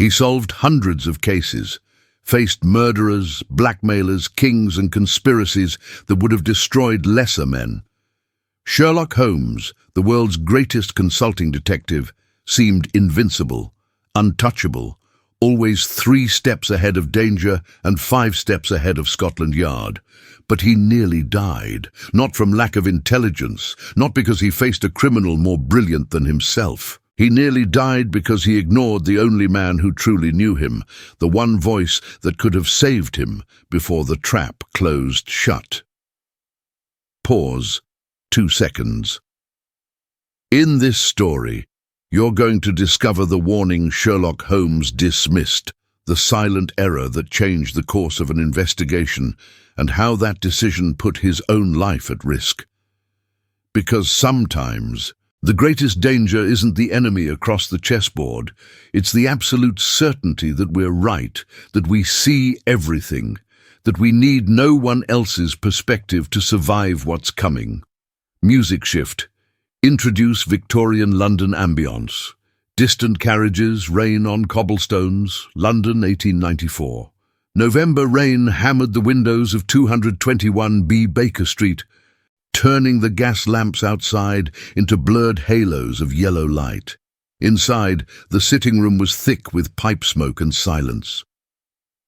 He solved hundreds of cases, faced murderers, blackmailers, kings and conspiracies that would have destroyed lesser men. Sherlock Holmes, the world's greatest consulting detective, seemed invincible, untouchable, always 3 steps ahead of danger and 5 steps ahead of Scotland Yard. But he nearly died, not from lack of intelligence, not because he faced a criminal more brilliant than himself. He nearly died because he ignored the only man who truly knew him, the one voice that could have saved him before the trap closed shut. Pause. 2 seconds. In this story, you're going to discover the warning Sherlock Holmes dismissed, the silent error that changed the course of an investigation, and how that decision put his own life at risk. Because sometimes, the greatest danger isn't the enemy across the chessboard, it's the absolute certainty that we're right, that we see everything, that we need no one else's perspective to survive what's coming. Music shift. Introduce Victorian London ambience. Distant carriages, rain on cobblestones, London 1894. November rain hammered the windows of 221B Baker Street, turning the gas lamps outside into blurred halos of yellow light. Inside, the sitting room was thick with pipe smoke and silence.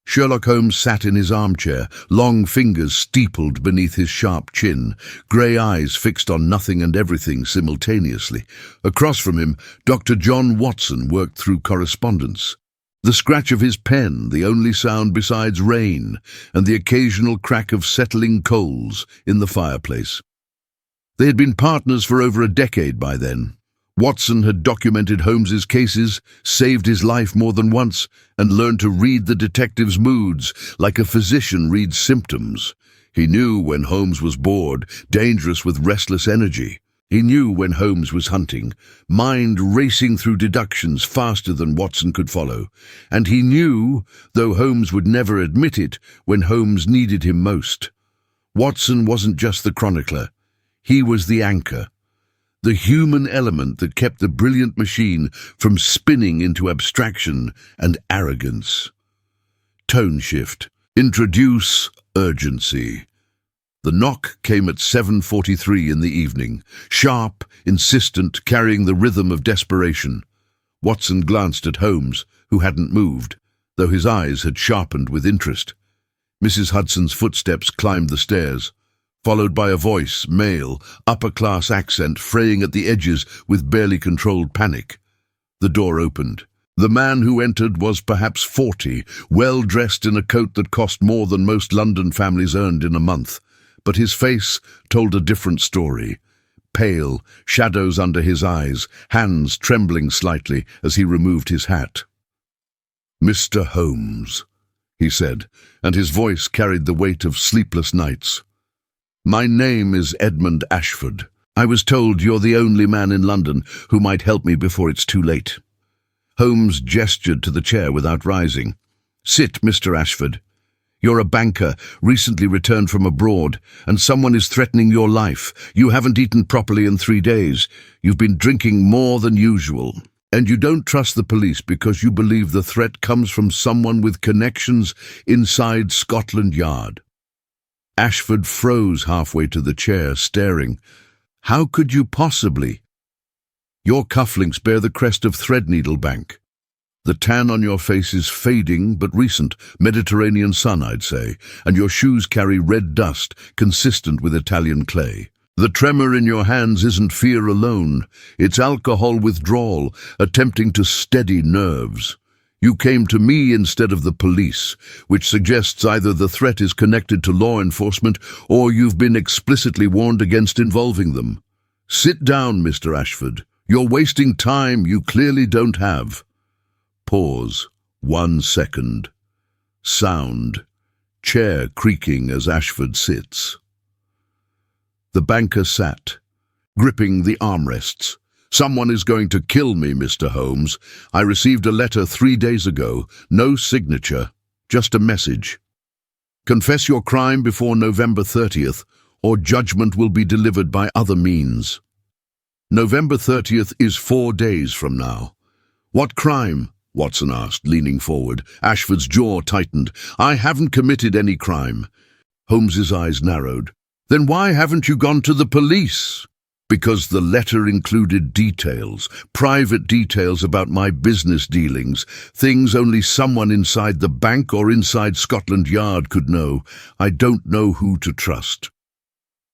Sherlock Holmes sat in his armchair, long fingers steepled beneath his sharp chin, grey eyes fixed on nothing and everything simultaneously. Across from him, Dr. John Watson worked through correspondence. The scratch of his pen, the only sound besides rain, and the occasional crack of settling coals in the fireplace. They had been partners for over a decade by then. Watson had documented Holmes's cases, saved his life more than once, and learned to read the detective's moods like a physician reads symptoms. He knew when Holmes was bored, dangerous with restless energy. He knew when Holmes was hunting, mind racing through deductions faster than Watson could follow. And he knew, though Holmes would never admit it, when Holmes needed him most. Watson wasn't just the chronicler. He was the anchor. The human element that kept the brilliant machine from spinning into abstraction and arrogance. Tone shift. Introduce urgency. The knock came at 7:43 in the evening, sharp, insistent, carrying the rhythm of desperation. Watson glanced at Holmes, who hadn't moved, though his eyes had sharpened with interest. Mrs. Hudson's footsteps climbed the stairs, followed by a voice, male, upper-class accent fraying at the edges with barely controlled panic. The door opened. The man who entered was perhaps 40, well-dressed in a coat that cost more than most London families earned in a month. But his face told a different story. Pale, shadows under his eyes, hands trembling slightly as he removed his hat. "Mr. Holmes," he said, and his voice carried the weight of sleepless nights. "My name is Edmund Ashford. I was told you're the only man in London who might help me before it's too late." Holmes gestured to the chair without rising. "Sit, Mr. Ashford. You're a banker, recently returned from abroad, and someone is threatening your life. You haven't eaten properly in 3 days. You've been drinking more than usual. And you don't trust the police because you believe the threat comes from someone with connections inside Scotland Yard." Ashford froze halfway to the chair, staring. "How could you possibly? Your cufflinks bear the crest of Threadneedle Bank. The tan on your face is fading but recent, Mediterranean sun, I'd say, and your shoes carry red dust, consistent with Italian clay. The tremor in your hands isn't fear alone, it's alcohol withdrawal, attempting to steady nerves. You came to me instead of the police, which suggests either the threat is connected to law enforcement or you've been explicitly warned against involving them. Sit down, Mr. Ashford. You're wasting time you clearly don't have." Pause. 1 second. Sound. Chair creaking as Ashford sits. The banker sat, gripping the armrests. "Someone is going to kill me, Mr. Holmes. I received a letter 3 days ago. No signature, just a message. Confess your crime before November 30th, or judgment will be delivered by other means." November 30th is 4 days from now. What crime? Watson asked, leaning forward. Ashford's jaw tightened. "I haven't committed any crime." Holmes's eyes narrowed. "Then why haven't you gone to the police?" "Because the letter included details, private details about my business dealings, things only someone inside the bank or inside Scotland Yard could know. I don't know who to trust."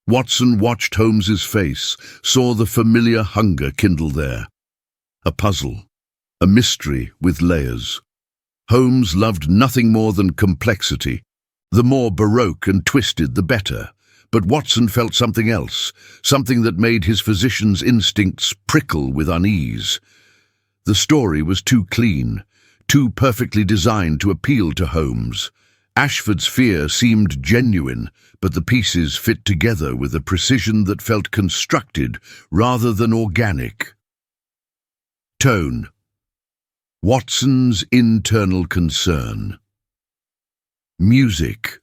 Watson watched Holmes's face, saw the familiar hunger kindle there. A puzzle, a mystery with layers. Holmes loved nothing more than complexity. The more baroque and twisted, the better. But Watson felt something else, something that made his physician's instincts prickle with unease. The story was too clean, too perfectly designed to appeal to Holmes. Ashford's fear seemed genuine, but the pieces fit together with a precision that felt constructed rather than organic. Tone. Watson's internal concern. Music.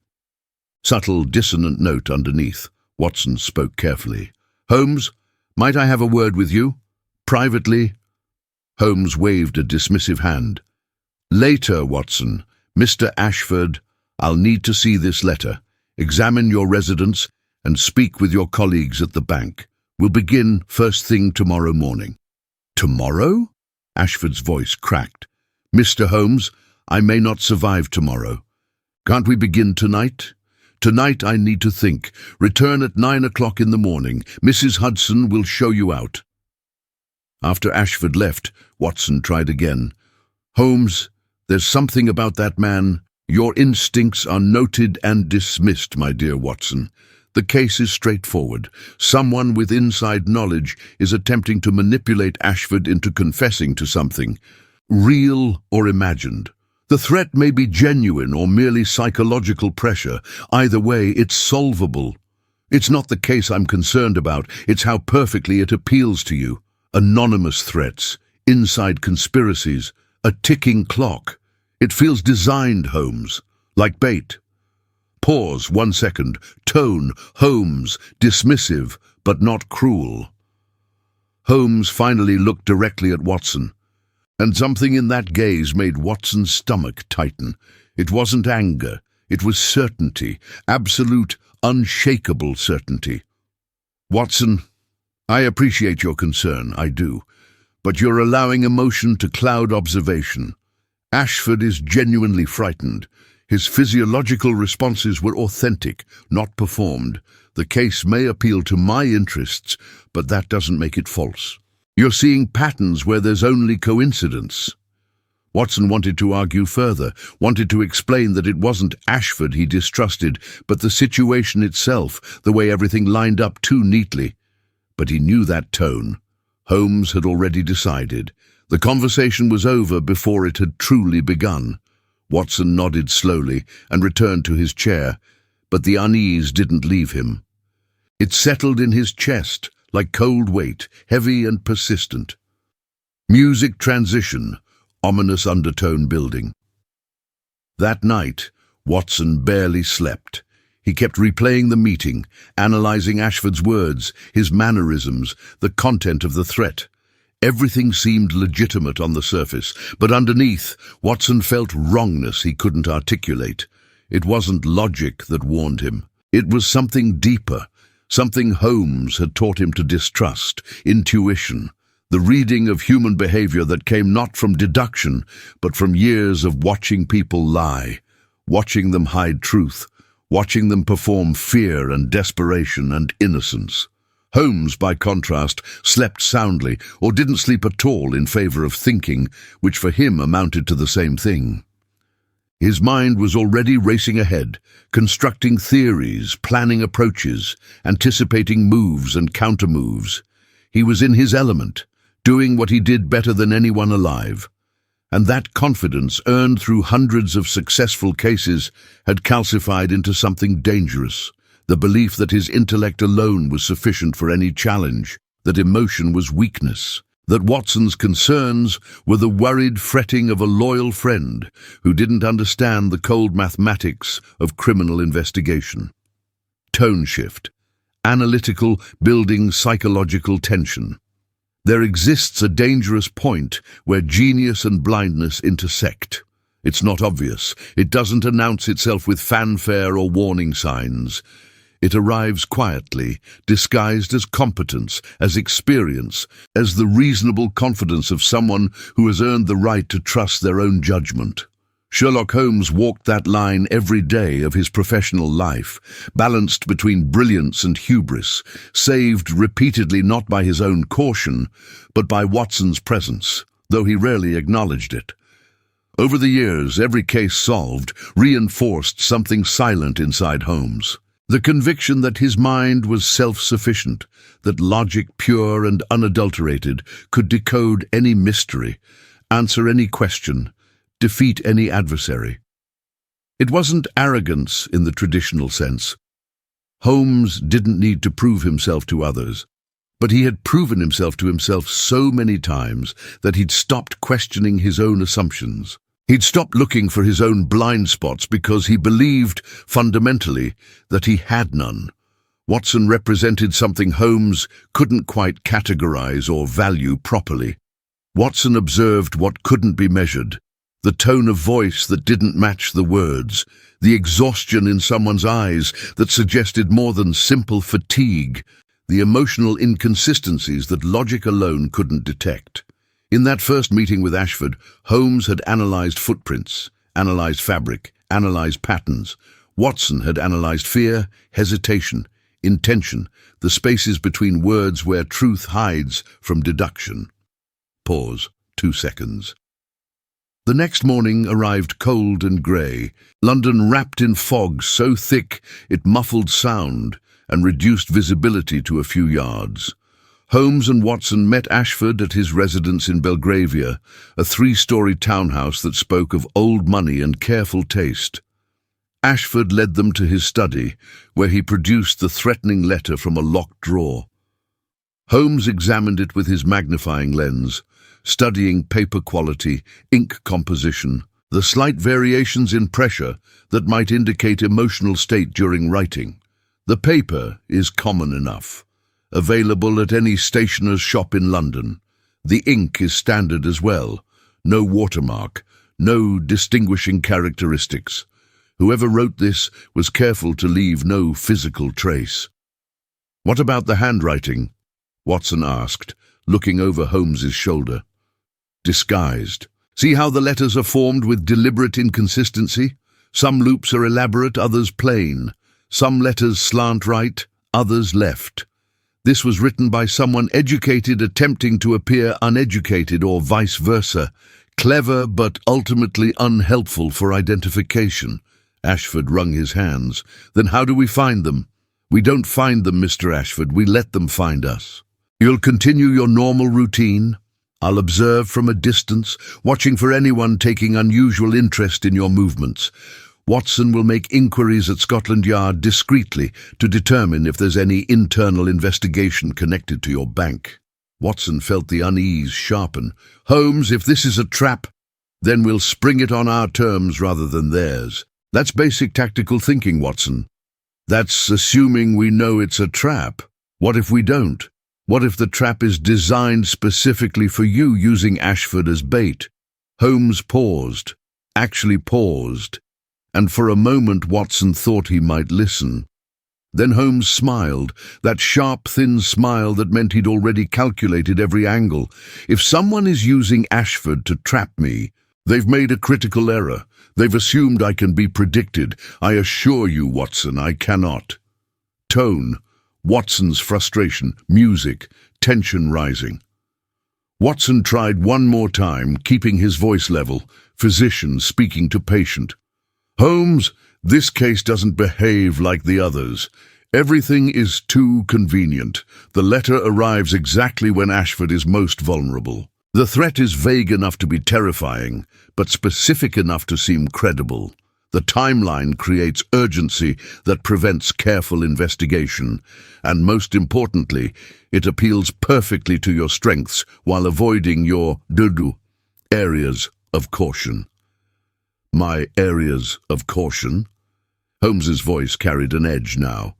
Subtle, dissonant note underneath. Watson spoke carefully. "Holmes, might I have a word with you? Privately?" Holmes waved a dismissive hand. "Later, Watson. Mr. Ashford, I'll need to see this letter. Examine your residence and speak with your colleagues at the bank. We'll begin first thing tomorrow morning." "Tomorrow?" Ashford's voice cracked. "Mr. Holmes, I may not survive tomorrow. Can't we begin tonight? Tonight I need to think. Return at 9 o'clock in the morning. Mrs. Hudson will show you out." After Ashford left, Watson tried again. "Holmes, there's something about that man. Your instincts are noted and dismissed, my dear Watson. The case is straightforward. Someone with inside knowledge is attempting to manipulate Ashford into confessing to something, real or imagined. The threat may be genuine or merely psychological pressure. Either way, it's solvable. It's not the case I'm concerned about, it's how perfectly it appeals to you. Anonymous threats, inside conspiracies, a ticking clock. It feels designed, Holmes, like bait. Pause 1 second. Tone, Holmes, dismissive, but not cruel. Holmes finally looked directly at Watson, and something in that gaze made Watson's stomach tighten. It wasn't anger, it was certainty, absolute, unshakable certainty. "Watson, I appreciate your concern, I do, but you're allowing emotion to cloud observation. Ashford is genuinely frightened. His physiological responses were authentic, not performed. The case may appeal to my interests, but that doesn't make it false. You're seeing patterns where there's only coincidence." Watson wanted to argue further, wanted to explain that it wasn't Ashford he distrusted, but the situation itself, the way everything lined up too neatly. But he knew that tone. Holmes had already decided. The conversation was over before it had truly begun. Watson nodded slowly and returned to his chair, but the unease didn't leave him. It settled in his chest like cold weight, heavy and persistent. Music transition, ominous undertone building. That night, Watson barely slept. He kept replaying the meeting, analyzing Ashford's words, his mannerisms, the content of the threat. Everything seemed legitimate on the surface, but underneath, Watson felt wrongness he couldn't articulate. It wasn't logic that warned him. It was something deeper, something Holmes had taught him to distrust, intuition, the reading of human behavior that came not from deduction, but from years of watching people lie, watching them hide truth, watching them perform fear and desperation and innocence. Holmes, by contrast, slept soundly, or didn't sleep at all in favor of thinking, which for him amounted to the same thing. His mind was already racing ahead, constructing theories, planning approaches, anticipating moves and countermoves. He was in his element, doing what he did better than anyone alive. And that confidence, earned through hundreds of successful cases, had calcified into something dangerous. The belief that his intellect alone was sufficient for any challenge, that emotion was weakness, that Watson's concerns were the worried fretting of a loyal friend who didn't understand the cold mathematics of criminal investigation. Tone shift, analytical, building psychological tension. There exists a dangerous point where genius and blindness intersect. It's not obvious. It doesn't announce itself with fanfare or warning signs. It arrives quietly, disguised as competence, as experience, as the reasonable confidence of someone who has earned the right to trust their own judgment. Sherlock Holmes walked that line every day of his professional life, balanced between brilliance and hubris, saved repeatedly not by his own caution, but by Watson's presence, though he rarely acknowledged it. Over the years, every case solved reinforced something silent inside Holmes. The conviction that his mind was self-sufficient, that logic pure and unadulterated could decode any mystery, answer any question, defeat any adversary. It wasn't arrogance in the traditional sense. Holmes didn't need to prove himself to others, but he had proven himself to himself so many times that he'd stopped questioning his own assumptions. He'd stopped looking for his own blind spots because he believed, fundamentally, that he had none. Watson represented something Holmes couldn't quite categorize or value properly. Watson observed what couldn't be measured, the tone of voice that didn't match the words, the exhaustion in someone's eyes that suggested more than simple fatigue, the emotional inconsistencies that logic alone couldn't detect. In that first meeting with Ashford, Holmes had analyzed footprints, analyzed fabric, analyzed patterns. Watson had analyzed fear, hesitation, intention, the spaces between words where truth hides from deduction. Pause. 2 seconds. The next morning arrived cold and grey, London wrapped in fog so thick it muffled sound and reduced visibility to a few yards. Holmes and Watson met Ashford at his residence in Belgravia, a 3-story townhouse that spoke of old money and careful taste. Ashford led them to his study, where he produced the threatening letter from a locked drawer. Holmes examined it with his magnifying lens, studying paper quality, ink composition, the slight variations in pressure that might indicate emotional state during writing. The paper is common enough, available at any stationer's shop in London. The ink is standard as well, no watermark, no distinguishing characteristics. Whoever wrote this was careful to leave no physical trace. "What about the handwriting?" Watson asked, looking over Holmes's shoulder. "Disguised. See how the letters are formed with deliberate inconsistency? Some loops are elaborate, others plain. Some letters slant right, others left. This was written by someone educated attempting to appear uneducated or vice versa. Clever but ultimately unhelpful for identification." Ashford wrung his hands. "Then how do we find them?" "We don't find them, Mr. Ashford. We let them find us." "You'll continue your normal routine? I'll observe from a distance, watching for anyone taking unusual interest in your movements. Watson will make inquiries at Scotland Yard discreetly to determine if there's any internal investigation connected to your bank." Watson felt the unease sharpen. "Holmes, if this is a trap, then we'll spring it on our terms rather than theirs." "That's basic tactical thinking, Watson." "That's assuming we know it's a trap. What if we don't? What if the trap is designed specifically for you, using Ashford as bait?" Holmes paused, actually paused, and for a moment Watson thought he might listen. Then Holmes smiled, that sharp, thin smile that meant he'd already calculated every angle. "If someone is using Ashford to trap me, they've made a critical error. They've assumed I can be predicted. I assure you, Watson, I cannot." Tone. Watson's frustration, music, tension rising. Watson tried one more time, keeping his voice level, physician speaking to patient. "Holmes, this case doesn't behave like the others. Everything is too convenient. The letter arrives exactly when Ashford is most vulnerable. The threat is vague enough to be terrifying, but specific enough to seem credible. The timeline creates urgency that prevents careful investigation, and most importantly, it appeals perfectly to your strengths while avoiding your areas of caution." "My areas of caution?" Holmes's voice carried an edge now.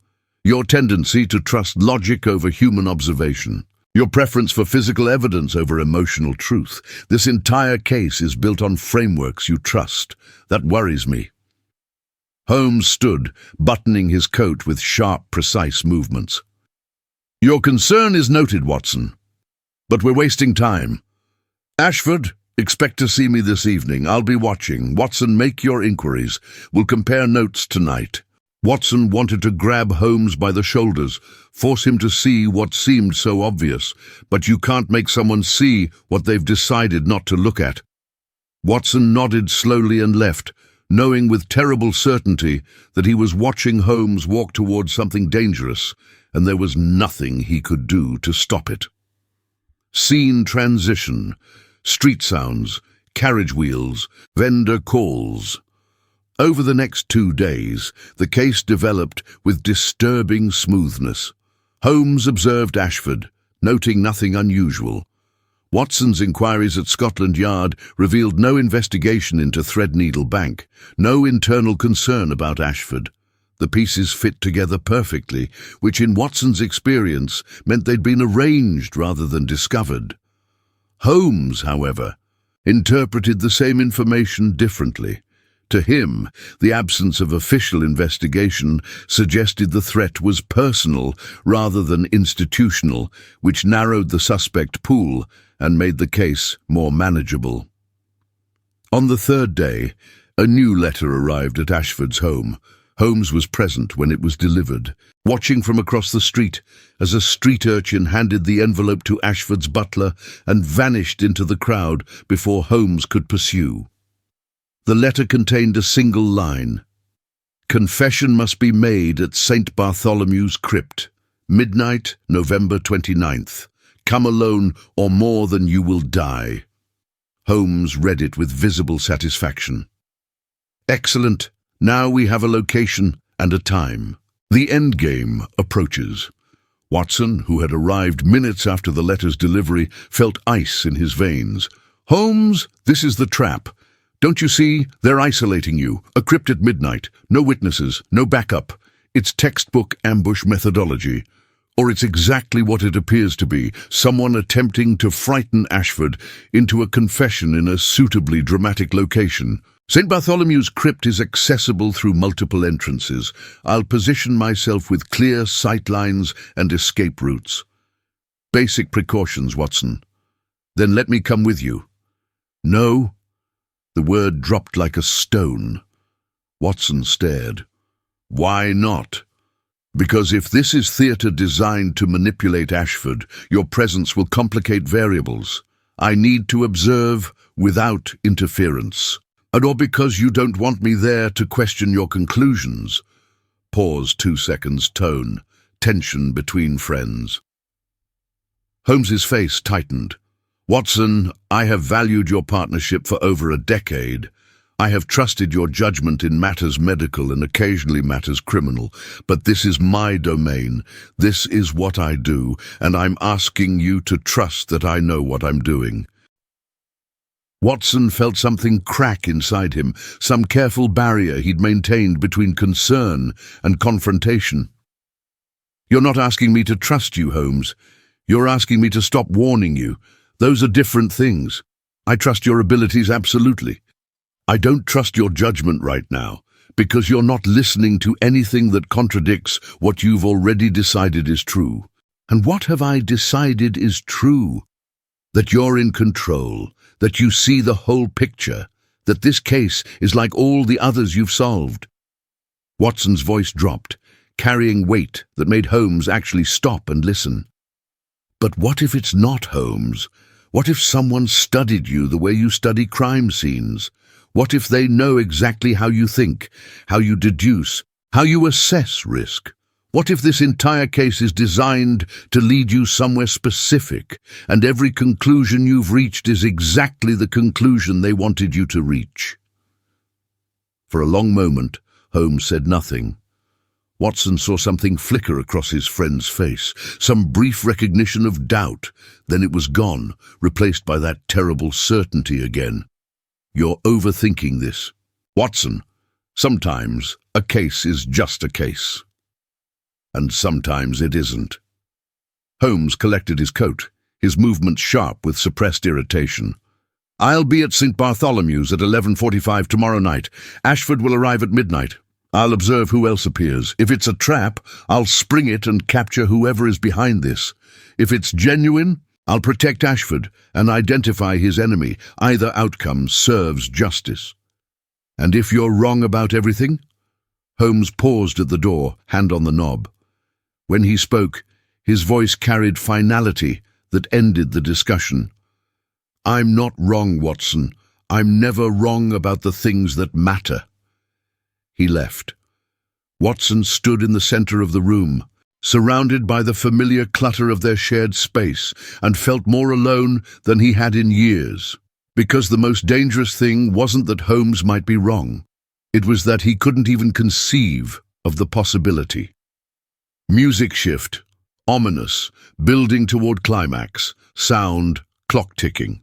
"Your tendency to trust logic over human observation. Your preference for physical evidence over emotional truth. This entire case is built on frameworks you trust. That worries me." Holmes stood, buttoning his coat with sharp, precise movements. "Your concern is noted, Watson. But we're wasting time. Ashford, expect to see me this evening. I'll be watching. Watson, make your inquiries. We'll compare notes tonight." Watson wanted to grab Holmes by the shoulders, force him to see what seemed so obvious, but you can't make someone see what they've decided not to look at. Watson nodded slowly and left, knowing with terrible certainty that he was watching Holmes walk towards something dangerous, and there was nothing he could do to stop it. Scene transition, street sounds, carriage wheels, vendor calls. Over the next 2 days, the case developed with disturbing smoothness. Holmes observed Ashford, noting nothing unusual. Watson's inquiries at Scotland Yard revealed no investigation into Threadneedle Bank, no internal concern about Ashford. The pieces fit together perfectly, which in Watson's experience meant they'd been arranged rather than discovered. Holmes, however, interpreted the same information differently. To him, the absence of official investigation suggested the threat was personal rather than institutional, which narrowed the suspect pool and made the case more manageable. On the 3rd day, a new letter arrived at Ashford's home. Holmes was present when it was delivered, watching from across the street as a street urchin handed the envelope to Ashford's butler and vanished into the crowd before Holmes could pursue. The letter contained a single line. "Confession must be made at St. Bartholomew's Crypt. Midnight, November 29th. Come alone or more than you will die." Holmes read it with visible satisfaction. "Excellent. Now we have a location and a time. The endgame approaches." Watson, who had arrived minutes after the letter's delivery, felt ice in his veins. "Holmes, this is the trap. Don't you see? They're isolating you. A crypt at midnight. No witnesses, no backup. It's textbook ambush methodology. Or it's exactly what it appears to be, someone attempting to frighten Ashford into a confession in a suitably dramatic location. St. Bartholomew's Crypt is accessible through multiple entrances. I'll position myself with clear sight lines and escape routes. Basic precautions, Watson. Then let me come with you." "No." The word dropped like a stone. Watson stared. "Why not?" "Because if this is theatre designed to manipulate Ashford, your presence will complicate variables. I need to observe without interference. Or because you don't want me there to question your conclusions." Pause, 2 seconds, tone, tension between friends. Holmes's face tightened. "Watson, I have valued your partnership for over a decade. I have trusted your judgment in matters medical and occasionally matters criminal, but this is my domain. This is what I do, and I'm asking you to trust that I know what I'm doing." Watson felt something crack inside him, some careful barrier he'd maintained between concern and confrontation. "You're not asking me to trust you, Holmes. You're asking me to stop warning you. Those are different things. I trust your abilities absolutely. I don't trust your judgment right now, because you're not listening to anything that contradicts what you've already decided is true. And what have I decided is true? That you're in control, that you see the whole picture, that this case is like all the others you've solved." Watson's voice dropped, carrying weight that made Holmes actually stop and listen. "But what if it's not, Holmes? What if someone studied you the way you study crime scenes? What if they know exactly how you think, how you deduce, how you assess risk? What if this entire case is designed to lead you somewhere specific, and every conclusion you've reached is exactly the conclusion they wanted you to reach?" For a long moment, Holmes said nothing. Watson saw something flicker across his friend's face, some brief recognition of doubt. Then it was gone, replaced by that terrible certainty again. "You're overthinking this. Watson, sometimes a case is just a case. And sometimes it isn't." Holmes collected his coat, his movements sharp with suppressed irritation. "I'll be at St. Bartholomew's at 11:45 tomorrow night. Ashford will arrive at midnight. I'll observe who else appears. If it's a trap, I'll spring it and capture whoever is behind this. If it's genuine, I'll protect Ashford and identify his enemy. Either outcome serves justice." "And if you're wrong about everything?" Holmes paused at the door, hand on the knob. When he spoke, his voice carried finality that ended the discussion. "I'm not wrong, Watson. I'm never wrong about the things that matter." He left. Watson stood in the center of the room, surrounded by the familiar clutter of their shared space, and felt more alone than he had in years. Because the most dangerous thing wasn't that Holmes might be wrong. It was that he couldn't even conceive of the possibility. Music shift, ominous, building toward climax, sound, clock ticking.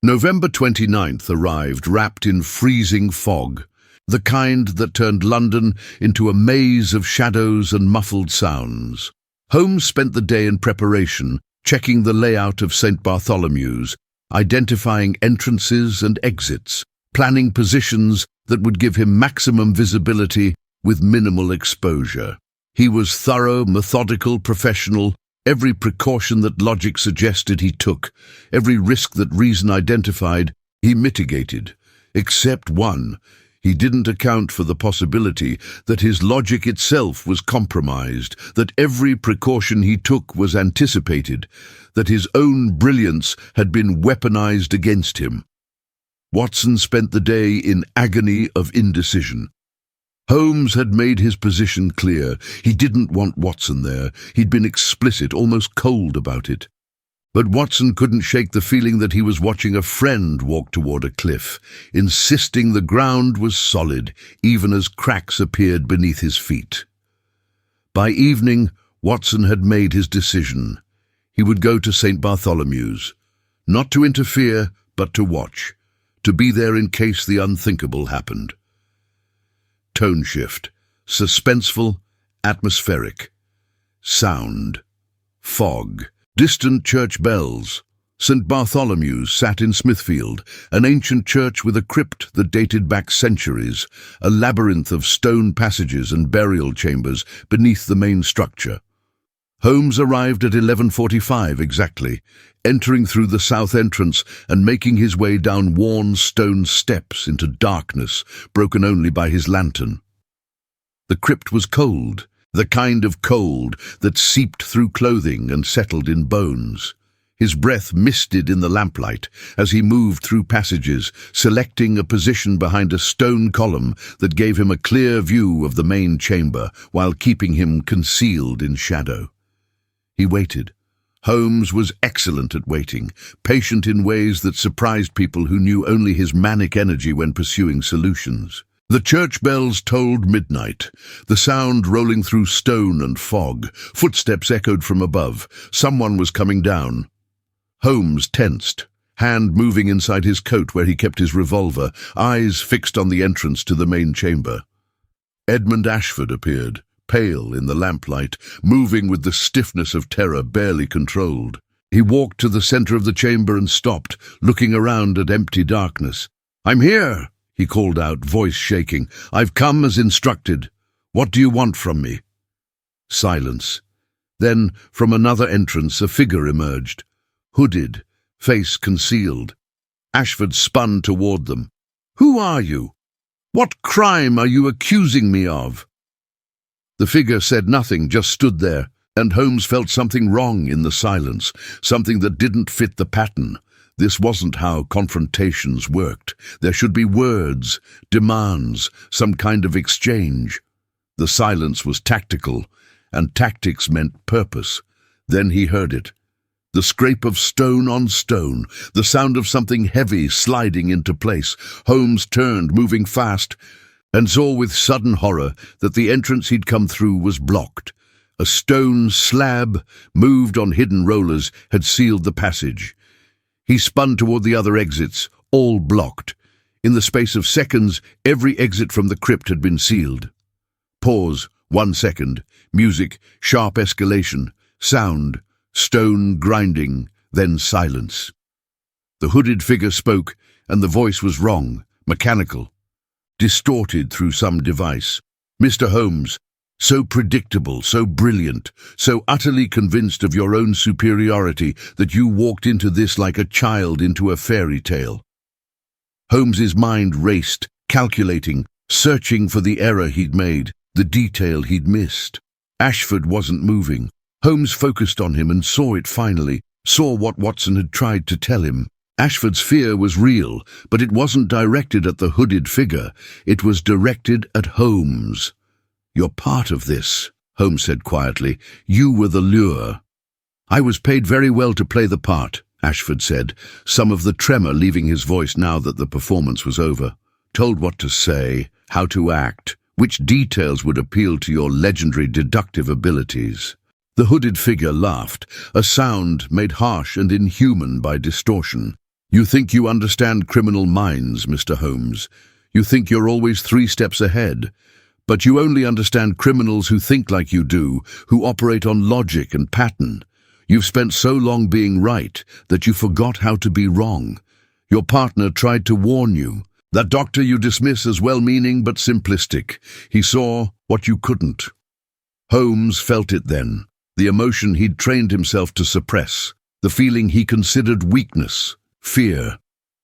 November 29th arrived wrapped in freezing fog, the kind that turned London into a maze of shadows and muffled sounds. Holmes spent the day in preparation, checking the layout of St. Bartholomew's, identifying entrances and exits, planning positions that would give him maximum visibility with minimal exposure. He was thorough, methodical, professional. Every precaution that logic suggested he took, every risk that reason identified, he mitigated. Except one. He didn't account for the possibility that his logic itself was compromised, that every precaution he took was anticipated, that his own brilliance had been weaponized against him. Watson spent the day in agony of indecision. Holmes had made his position clear. He didn't want Watson there. He'd been explicit, almost cold about it. But Watson couldn't shake the feeling that he was watching a friend walk toward a cliff, insisting the ground was solid, even as cracks appeared beneath his feet. By evening, Watson had made his decision. He would go to St. Bartholomew's, not to interfere, but to watch, to be there in case the unthinkable happened. Tone shift, suspenseful, atmospheric. Sound, fog, distant church bells. St. Bartholomew's sat in Smithfield, an ancient church with a crypt that dated back centuries, a labyrinth of stone passages and burial chambers beneath the main structure. Holmes arrived at 11:45 exactly, entering through the south entrance and making his way down worn stone steps into darkness, broken only by his lantern. The crypt was cold, the kind of cold that seeped through clothing and settled in bones. His breath misted in the lamplight as he moved through passages, selecting a position behind a stone column that gave him a clear view of the main chamber while keeping him concealed in shadow. He waited. Holmes was excellent at waiting, patient in ways that surprised people who knew only his manic energy when pursuing solutions. The church bells tolled midnight, the sound rolling through stone and fog. Footsteps echoed from above. Someone was coming down. Holmes tensed, hand moving inside his coat where he kept his revolver, eyes fixed on the entrance to the main chamber. Edmund Ashford appeared, pale in the lamplight, moving with the stiffness of terror barely controlled. He walked to the center of the chamber and stopped, looking around at empty darkness. "I'm here," he called out, voice shaking. "I've come as instructed. What do you want from me?" Silence. Then, from another entrance, a figure emerged, hooded, face concealed. Ashford spun toward them. "Who are you? What crime are you accusing me of?" The figure said nothing, just stood there, and Holmes felt something wrong in the silence, something that didn't fit the pattern. This wasn't how confrontations worked. There should be words, demands, some kind of exchange. The silence was tactical, and tactics meant purpose. Then he heard it. The scrape of stone on stone, the sound of something heavy sliding into place. Holmes turned, moving fast, and saw with sudden horror that the entrance he'd come through was blocked. A stone slab, moved on hidden rollers, had sealed the passage. He spun toward the other exits, all blocked. In the space of seconds, every exit from the crypt had been sealed. Pause, 1 second. Music, sharp escalation. Sound, stone grinding, then silence. The hooded figure spoke, and the voice was wrong, mechanical, distorted through some device. "Mr. Holmes, so predictable, so brilliant, so utterly convinced of your own superiority that you walked into this like a child into a fairy tale." Holmes's mind raced, calculating, searching for the error he'd made, the detail he'd missed. Ashford wasn't moving. Holmes focused on him and saw it finally, saw what Watson had tried to tell him. Ashford's fear was real, but it wasn't directed at the hooded figure. It was directed at Holmes. "You're part of this," Holmes said quietly. "You were the lure." "I was paid very well to play the part," Ashford said, some of the tremor leaving his voice now that the performance was over. "Told what to say, how to act, which details would appeal to your legendary deductive abilities." The hooded figure laughed, a sound made harsh and inhuman by distortion. "You think you understand criminal minds, Mr. Holmes. You think you're always 3 steps ahead. But you only understand criminals who think like you do, who operate on logic and pattern. You've spent so long being right that you forgot how to be wrong. Your partner tried to warn you. That doctor you dismiss as well-meaning but simplistic. He saw what you couldn't." Holmes felt it then, the emotion he'd trained himself to suppress, the feeling he considered weakness, fear.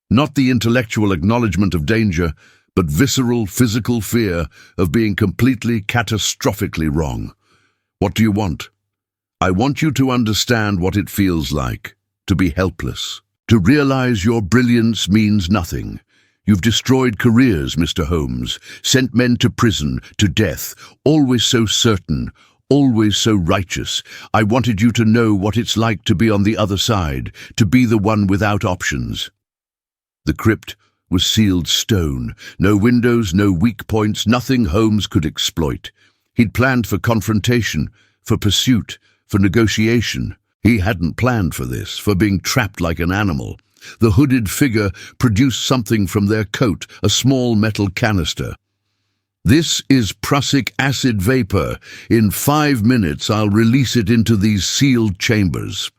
Not the intellectual acknowledgement of danger, but visceral, physical fear of being completely, catastrophically wrong. "What do you want?" "I want you to understand what it feels like, to be helpless, to realize your brilliance means nothing. You've destroyed careers, Mr. Holmes, sent men to prison, to death, always so certain, always so righteous. I wanted you to know what it's like to be on the other side, to be the one without options." The crypt was sealed stone, no windows, no weak points, nothing Holmes could exploit. He'd planned for confrontation, for pursuit, for negotiation. He hadn't planned for this, for being trapped like an animal. The hooded figure produced something from their coat, a small metal canister. "This is prussic acid vapor. In 5 minutes I'll release it into these sealed chambers.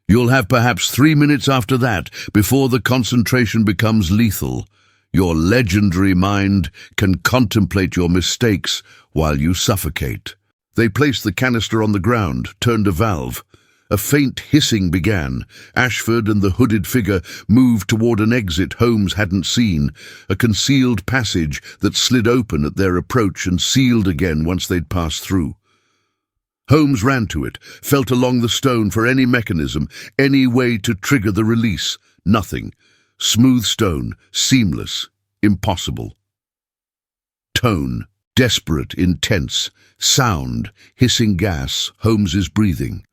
You'll have perhaps 3 minutes after that before the concentration becomes lethal. Your legendary mind can contemplate your mistakes while you suffocate." They placed the canister on the ground, turned a valve. A faint hissing began. Ashford and the hooded figure moved toward an exit Holmes hadn't seen, a concealed passage that slid open at their approach and sealed again once they'd passed through. Holmes ran to it, felt along the stone for any mechanism, any way to trigger the release. Nothing. Smooth stone, seamless, impossible. Tone, desperate, intense. Sound, hissing gas, Holmes's breathing.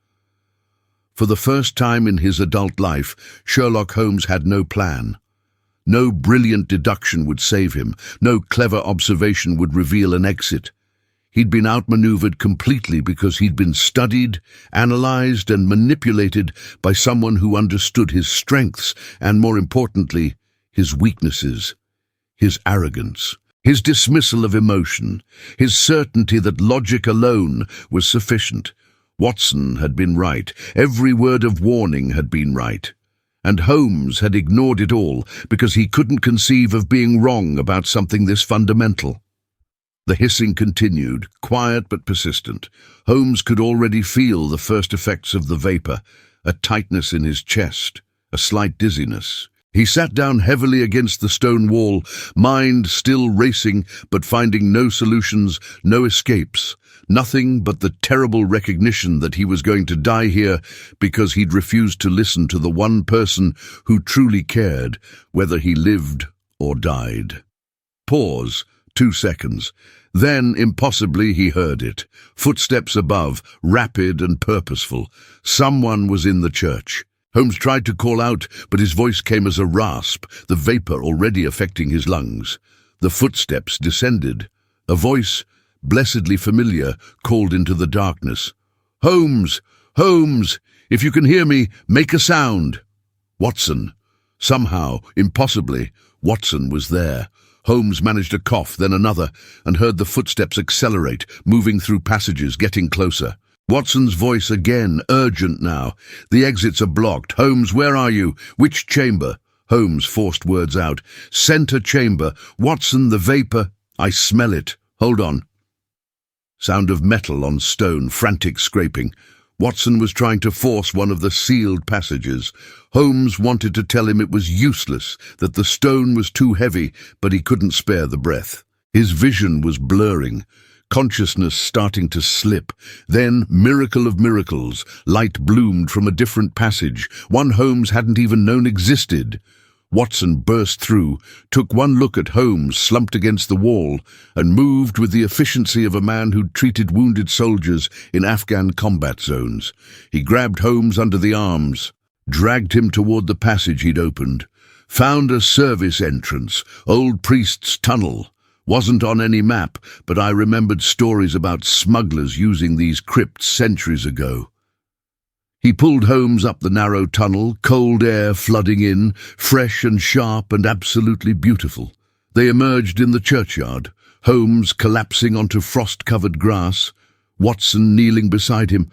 For the first time in his adult life, Sherlock Holmes had no plan. No brilliant deduction would save him. No clever observation would reveal an exit. He'd been outmaneuvered completely because he'd been studied, analyzed, and manipulated by someone who understood his strengths and, more importantly, his weaknesses, his arrogance, his dismissal of emotion, his certainty that logic alone was sufficient. Watson had been right. Every word of warning had been right. And Holmes had ignored it all because he couldn't conceive of being wrong about something this fundamental. The hissing continued, quiet but persistent. Holmes could already feel the first effects of the vapor, a tightness in his chest, a slight dizziness. He sat down heavily against the stone wall, mind still racing but finding no solutions, no escapes. Nothing but the terrible recognition that he was going to die here because he'd refused to listen to the one person who truly cared, whether he lived or died. Pause, 2 seconds. Then, impossibly, he heard it. Footsteps above, rapid and purposeful. Someone was in the church. Holmes tried to call out, but his voice came as a rasp, the vapor already affecting his lungs. The footsteps descended. A voice, blessedly familiar, called into the darkness. "Holmes! Holmes! If you can hear me, make a sound!" Watson. Somehow, impossibly, Watson was there. Holmes managed a cough, then another, and heard the footsteps accelerate, moving through passages, getting closer. Watson's voice again, urgent now. "The exits are blocked. Holmes, where are you? Which chamber?" Holmes forced words out. "Center chamber. Watson, the vapor. I smell it. Hold on." Sound of metal on stone, frantic scraping. Watson was trying to force one of the sealed passages. Holmes wanted to tell him it was useless, that the stone was too heavy, but he couldn't spare the breath. His vision was blurring, consciousness starting to slip. Then, miracle of miracles, light bloomed from a different passage, one Holmes hadn't even known existed. Watson burst through, took one look at Holmes slumped against the wall, and moved with the efficiency of a man who'd treated wounded soldiers in Afghan combat zones. He grabbed Holmes under the arms, dragged him toward the passage he'd opened. Found a service entrance, old priest's tunnel. Wasn't on any map, but I remembered stories about smugglers using these crypts centuries ago. He pulled Holmes up the narrow tunnel, cold air flooding in, fresh and sharp and absolutely beautiful. They emerged in the churchyard, Holmes collapsing onto frost-covered grass, Watson kneeling beside him,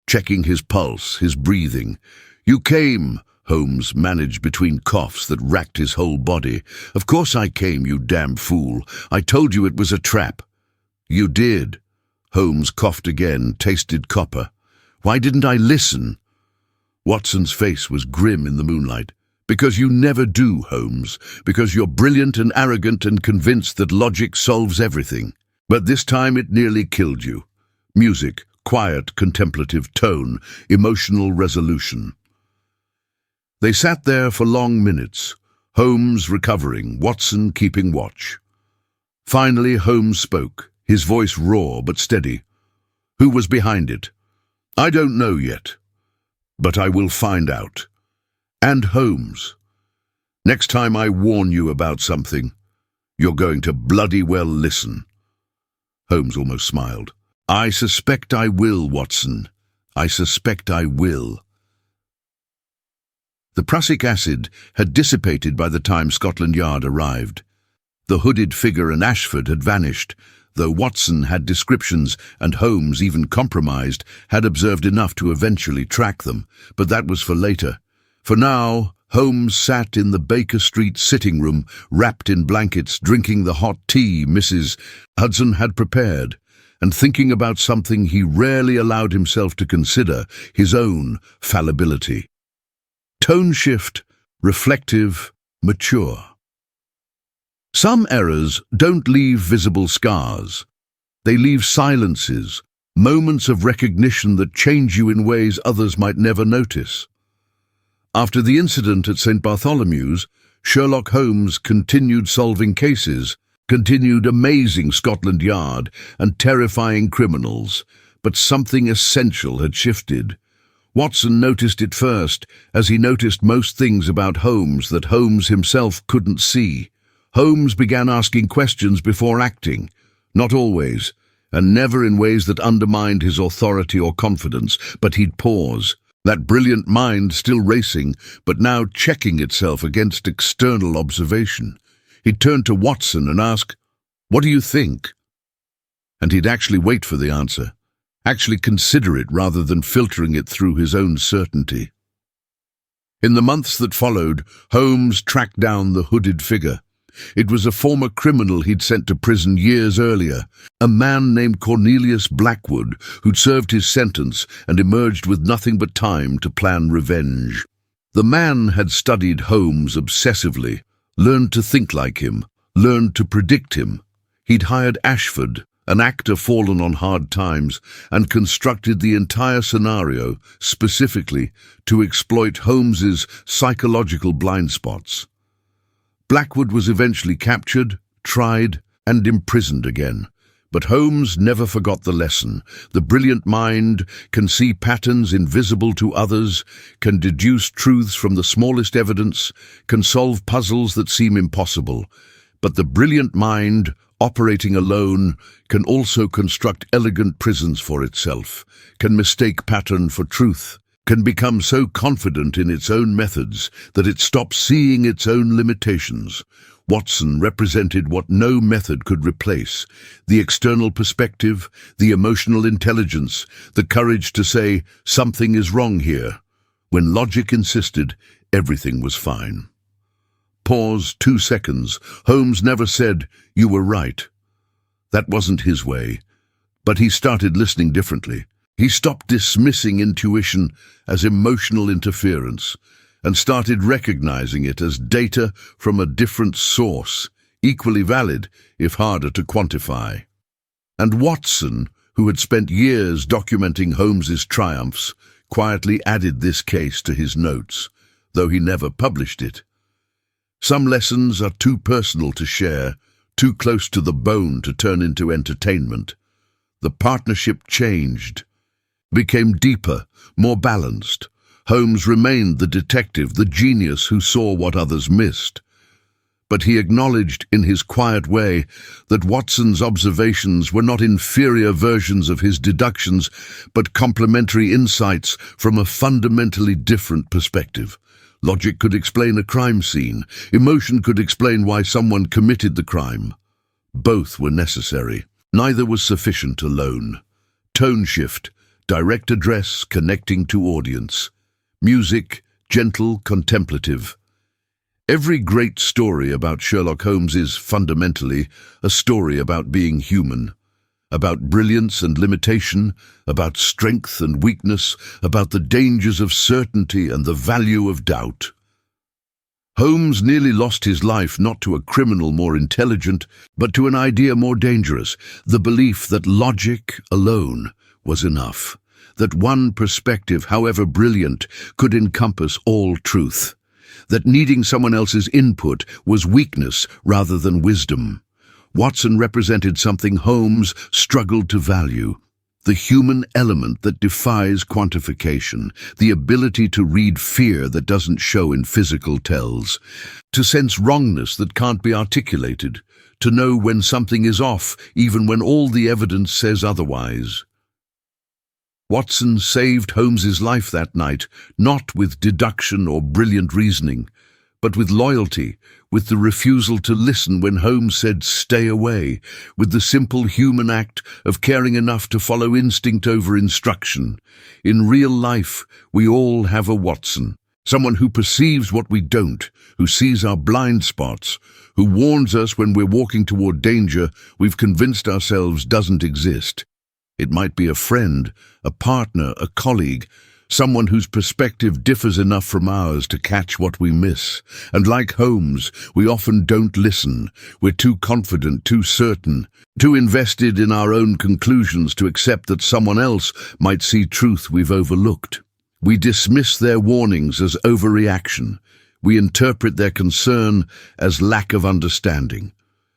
checking his pulse, his breathing. "You came," Holmes managed between coughs that racked his whole body. "Of course I came, you damn fool. I told you it was a trap." "You did." Holmes coughed again, tasted copper. "Why didn't I listen?" Watson's face was grim in the moonlight. "Because you never do, Holmes. Because you're brilliant and arrogant and convinced that logic solves everything. But this time it nearly killed you. Music, quiet, contemplative tone, emotional resolution." They sat there for long minutes, Holmes recovering, Watson keeping watch. Finally, Holmes spoke, his voice raw but steady. "Who was behind it?" "I don't know yet, but I will find out. And Holmes, next time I warn you about something, you're going to bloody well listen." Holmes almost smiled. "I suspect I will, Watson. I suspect I will." The prussic acid had dissipated by the time Scotland Yard arrived. The hooded figure and Ashford had vanished, though Watson had descriptions and Holmes, even compromised, had observed enough to eventually track them, but that was for later. For now, Holmes sat in the Baker Street sitting room, wrapped in blankets, drinking the hot tea Mrs. Hudson had prepared, and thinking about something he rarely allowed himself to consider, his own fallibility. Tone shift, reflective, mature. Some errors don't leave visible scars. They leave silences, moments of recognition that change you in ways others might never notice. After the incident at St. Bartholomew's, Sherlock Holmes continued solving cases, continued amazing Scotland Yard and terrifying criminals, but something essential had shifted. Watson noticed it first, as he noticed most things about Holmes that Holmes himself couldn't see. Holmes began asking questions before acting, not always, and never in ways that undermined his authority or confidence, but he'd pause, that brilliant mind still racing, but now checking itself against external observation. He'd turn to Watson and ask, "What do you think?" And he'd actually wait for the answer, actually consider it rather than filtering it through his own certainty. In the months that followed, Holmes tracked down the hooded figure. It was a former criminal he'd sent to prison years earlier, a man named Cornelius Blackwood, who'd served his sentence and emerged with nothing but time to plan revenge. The man had studied Holmes obsessively, learned to think like him, learned to predict him. He'd hired Ashford, an actor fallen on hard times, and constructed the entire scenario specifically to exploit Holmes's psychological blind spots. Blackwood was eventually captured, tried, and imprisoned again. But Holmes never forgot the lesson. The brilliant mind can see patterns invisible to others, can deduce truths from the smallest evidence, can solve puzzles that seem impossible. But the brilliant mind, operating alone, can also construct elegant prisons for itself, can mistake pattern for truth, can become so confident in its own methods that it stops seeing its own limitations. Watson represented what no method could replace: the external perspective, the emotional intelligence, the courage to say, "Something is wrong here." When logic insisted, everything was fine. Pause 2 seconds. Holmes never said, "You were right." That wasn't his way. But he started listening differently. He stopped dismissing intuition as emotional interference and started recognizing it as data from a different source, equally valid if harder to quantify. And Watson, who had spent years documenting Holmes's triumphs, quietly added this case to his notes, though he never published it. Some lessons are too personal to share, too close to the bone to turn into entertainment. The partnership changed, became deeper, more balanced. Holmes remained the detective, the genius who saw what others missed. But he acknowledged in his quiet way that Watson's observations were not inferior versions of his deductions, but complementary insights from a fundamentally different perspective. Logic could explain a crime scene. Emotion could explain why someone committed the crime. Both were necessary. Neither was sufficient alone. Tone shift, direct address connecting to audience. Music, gentle, contemplative. Every great story about Sherlock Holmes is fundamentally a story about being human, about brilliance and limitation, about strength and weakness, about the dangers of certainty and the value of doubt. Holmes nearly lost his life not to a criminal more intelligent, but to an idea more dangerous, the belief that logic alone was enough, that one perspective, however brilliant, could encompass all truth, that needing someone else's input was weakness rather than wisdom. Watson represented something Holmes struggled to value: the human element that defies quantification, the ability to read fear that doesn't show in physical tells, to sense wrongness that can't be articulated, to know when something is off even when all the evidence says otherwise. Watson saved Holmes's life that night, not with deduction or brilliant reasoning, but with loyalty, with the refusal to listen when Holmes said stay away, with the simple human act of caring enough to follow instinct over instruction. In real life, we all have a Watson, someone who perceives what we don't, who sees our blind spots, who warns us when we're walking toward danger we've convinced ourselves doesn't exist. It might be a friend, a partner, a colleague, someone whose perspective differs enough from ours to catch what we miss. And like Holmes, we often don't listen. We're too confident, too certain, too invested in our own conclusions to accept that someone else might see truth we've overlooked. We dismiss their warnings as overreaction. We interpret their concern as lack of understanding.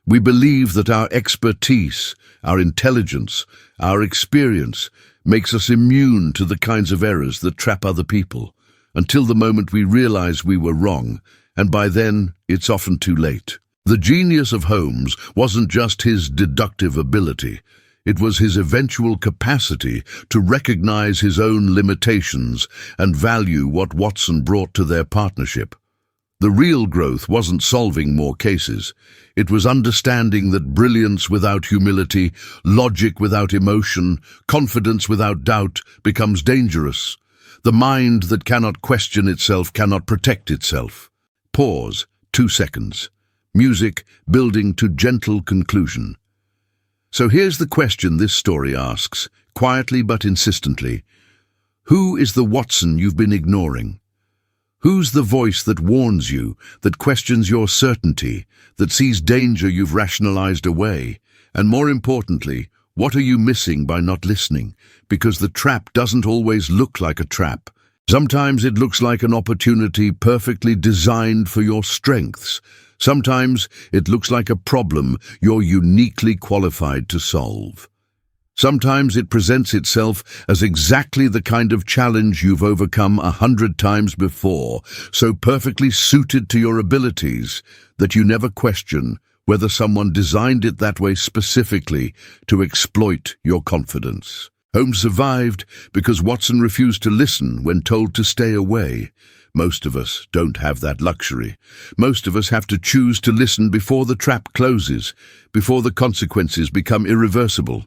We believe that our expertise, our intelligence, our experience makes us immune to the kinds of errors that trap other people, until the moment we realize we were wrong, and by then it's often too late. The genius of Holmes wasn't just his deductive ability. It was his eventual capacity to recognize his own limitations and value what Watson brought to their partnership. The real growth wasn't solving more cases. It was understanding that brilliance without humility, logic without emotion, confidence without doubt becomes dangerous. The mind that cannot question itself cannot protect itself. Pause, 2 seconds. Music building to gentle conclusion. So here's the question this story asks, quietly but insistently. Who is the Watson you've been ignoring? Who's the voice that warns you, that questions your certainty, that sees danger you've rationalized away? And more importantly, what are you missing by not listening? Because the trap doesn't always look like a trap. Sometimes it looks like an opportunity perfectly designed for your strengths. Sometimes it looks like a problem you're uniquely qualified to solve. Sometimes it presents itself as exactly the kind of challenge you've overcome 100 times before, so perfectly suited to your abilities that you never question whether someone designed it that way specifically to exploit your confidence. Holmes survived because Watson refused to listen when told to stay away, Most of us don't have that luxury. Most of us have to choose to listen before the trap closes, before the consequences become irreversible.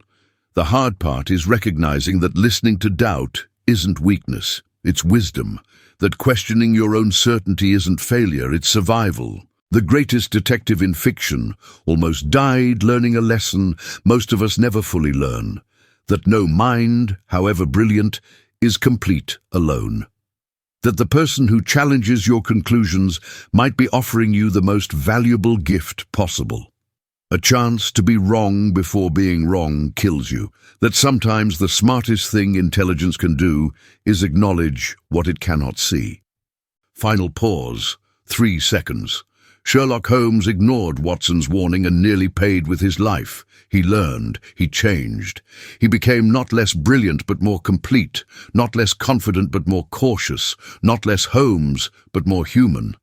The hard part is recognizing that listening to doubt isn't weakness, it's wisdom. That questioning your own certainty isn't failure, it's survival. The greatest detective in fiction almost died learning a lesson most of us never fully learn. That no mind, however brilliant, is complete alone. That the person who challenges your conclusions might be offering you the most valuable gift possible. A chance to be wrong before being wrong kills you. That sometimes the smartest thing intelligence can do is acknowledge what it cannot see. Final pause, 3 seconds. Sherlock Holmes ignored Watson's warning and nearly paid with his life. He learned, he changed. He became not less brilliant but more complete, not less confident but more cautious, not less Holmes but more human.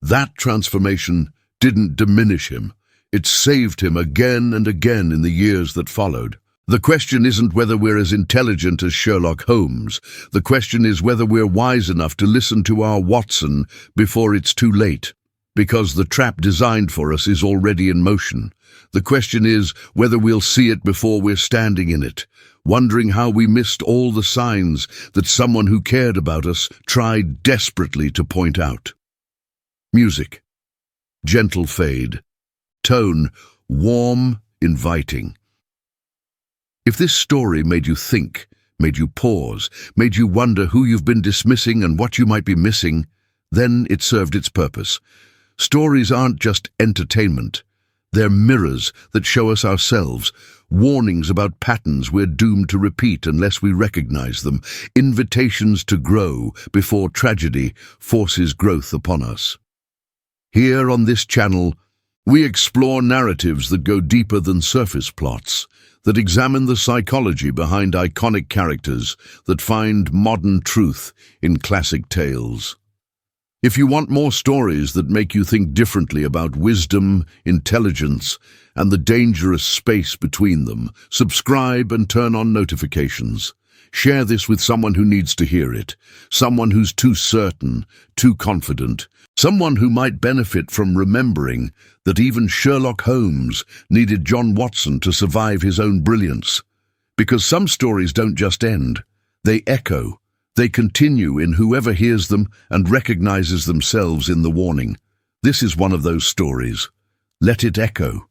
That transformation didn't diminish him. It saved him again and again in the years that followed. The question isn't whether we're as intelligent as Sherlock Holmes. The question is whether we're wise enough to listen to our Watson before it's too late. Because the trap designed for us is already in motion. The question is whether we'll see it before we're standing in it, wondering how we missed all the signs that someone who cared about us tried desperately to point out. Music. Gentle fade. Tone, warm, inviting. If this story made you think, made you pause, made you wonder who you've been dismissing and what you might be missing, then it served its purpose. Stories aren't just entertainment. They're mirrors that show us ourselves, warnings about patterns we're doomed to repeat unless we recognize them, invitations to grow before tragedy forces growth upon us. Here on this channel, we explore narratives that go deeper than surface plots, that examine the psychology behind iconic characters, that find modern truth in classic tales. If you want more stories that make you think differently about wisdom, intelligence, and the dangerous space between them, subscribe and turn on notifications. Share this with someone who needs to hear it, someone who's too certain, too confident, someone who might benefit from remembering that even Sherlock Holmes needed John Watson to survive his own brilliance. Because some stories don't just end, they echo. They continue in whoever hears them and recognizes themselves in the warning. This is one of those stories. Let it echo.